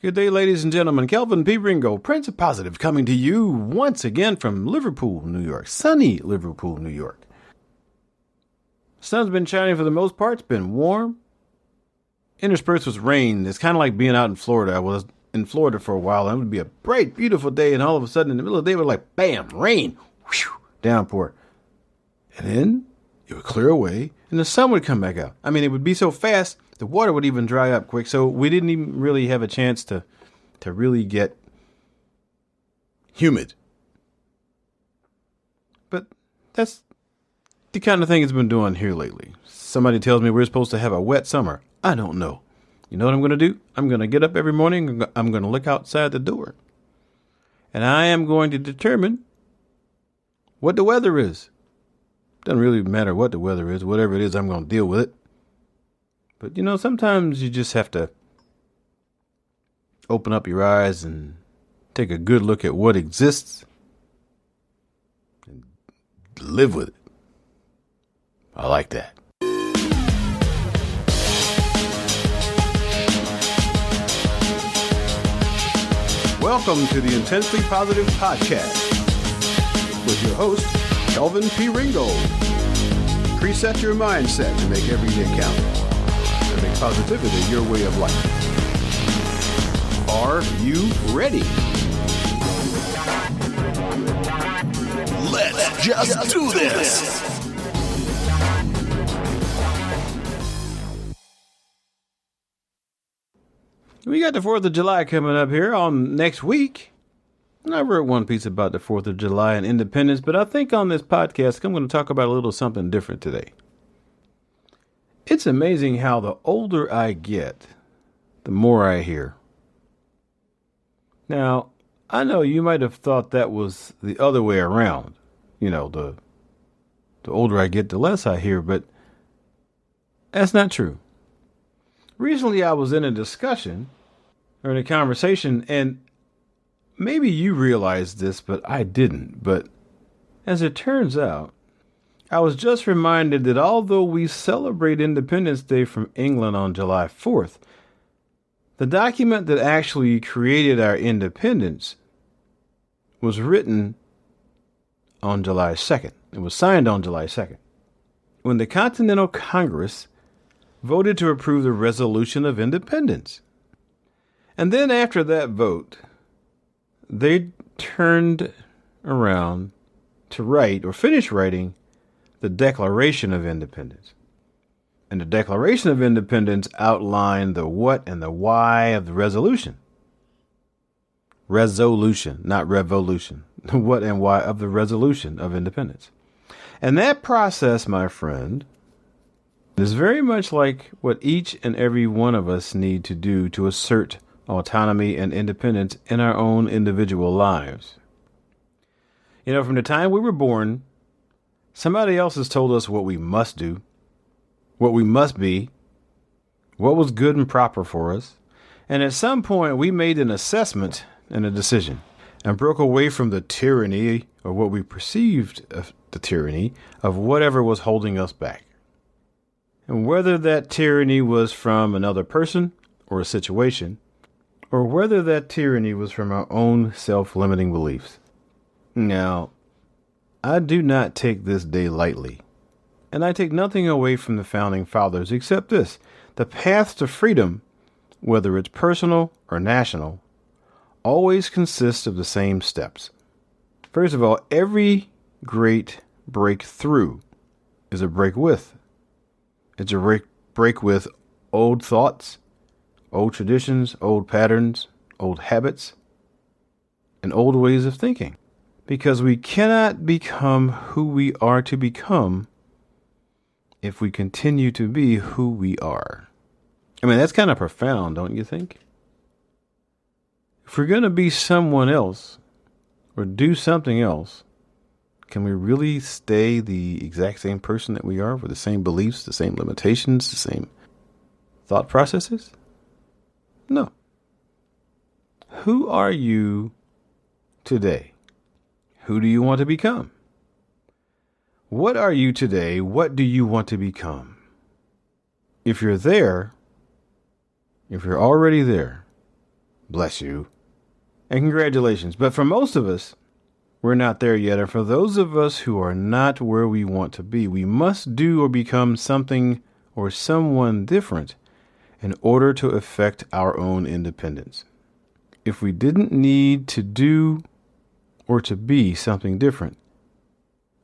Good day, ladies and gentlemen. Kelvin P. Ringo, Prince of Positive, coming to you once again from Liverpool, New York. Sunny Liverpool, New York. Sun's been shining for the most part. It's been warm. Interspersed with rain. It's kind of like being out in Florida. I was in Florida for a while, and it would be a bright, beautiful day, and all of a sudden, in the middle of the day, it was like, bam, rain, whew, downpour. And then it would clear away, and the sun would come back out. I mean, it would be so fast, the water would even dry up quick, so we didn't even really have a chance to really get humid. But that's the kind of thing it's been doing here lately. Somebody tells me we're supposed to have a wet summer. I don't know. You know what I'm going to do? I'm going to get up every morning. I'm going to look outside the door. And I am going to determine what the weather is. Doesn't really matter what the weather is. Whatever it is, I'm going to deal with it. But, you know, sometimes you just have to open up your eyes and take a good look at what exists and live with it. I like that. Welcome to the Intensely Positive Podcast with your host, Kelvin P. Ringo. Preset your mindset to make every day count and make positivity your way of life. Are you ready? Let's just do this. We got the 4th of July coming up here on next week. And I wrote one piece about the 4th of July and independence, but I think on this podcast, I'm going to talk about a little something different today. It's amazing how the older I get, the more I hear. Now, I know you might have thought that was the other way around. You know, the older I get, the less I hear, but that's not true. Recently, I was in a discussion or in a conversation, and maybe you realized this, but I didn't. But as it turns out, I was just reminded that although we celebrate Independence Day from England on July 4th, the document that actually created our independence was written on July 2nd. It was signed on July 2nd, when the Continental Congress voted to approve the Resolution of Independence. And then after that vote, they turned around to write or finish writing the Declaration of Independence. And the Declaration of Independence outlined the what and the why of the resolution. Resolution, not revolution. The what and why of the resolution of independence. And that process, my friend, is very much like what each and every one of us need to do to assert autonomy and independence in our own individual lives. You know, from the time we were born, somebody else has told us what we must do, what we must be, what was good and proper for us. And at some point, we made an assessment and a decision and broke away from the tyranny, or what we perceived of the tyranny, of whatever was holding us back. And whether that tyranny was from another person or a situation, or whether that tyranny was from our own self-limiting beliefs. Now, I do not take this day lightly, and I take nothing away from the founding fathers except this: the path to freedom, whether it's personal or national, always consists of the same steps. First of all, every great breakthrough is a break with. It's a break with old thoughts, old traditions, old patterns, old habits, and old ways of thinking. Because we cannot become who we are to become if we continue to be who we are. I mean, that's kind of profound, don't you think? If we're going to be someone else or do something else, can we really stay the exact same person that we are with the same beliefs, the same limitations, the same thought processes? No. Who are you today? Who do you want to become? What are you today? What do you want to become? If you're there, if you're already there, Bless you. And congratulations. But for most of us, we're not there yet. And for those of us who are not where we want to be, we must do or become something or someone different in order to effect our own independence. If we didn't need to do or to be something different,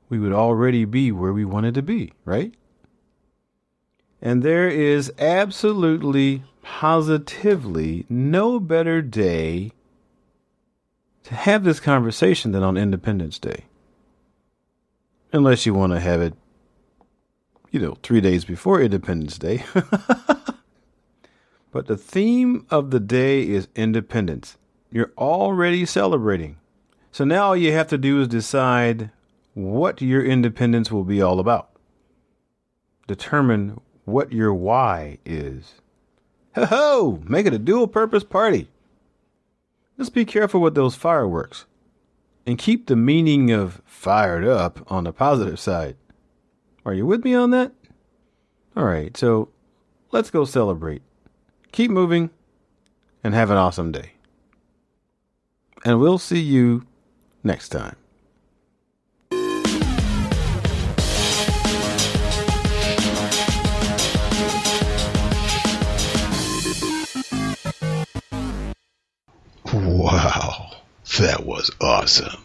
we would already be where we wanted to be, right? And there is absolutely, positively no better day to have this conversation than on Independence Day. Unless you want to have it, 3 days before Independence Day. But the theme of the day is independence. You're already celebrating. So now all you have to do is decide what your independence will be all about. Determine what your why is. Ho-ho! Make it a dual-purpose party. Just be careful with those fireworks. And keep the meaning of fired up on the positive side. Are you with me on that? All right, so let's go celebrate. Keep moving and have an awesome day. And we'll see you next time. Wow, that was awesome.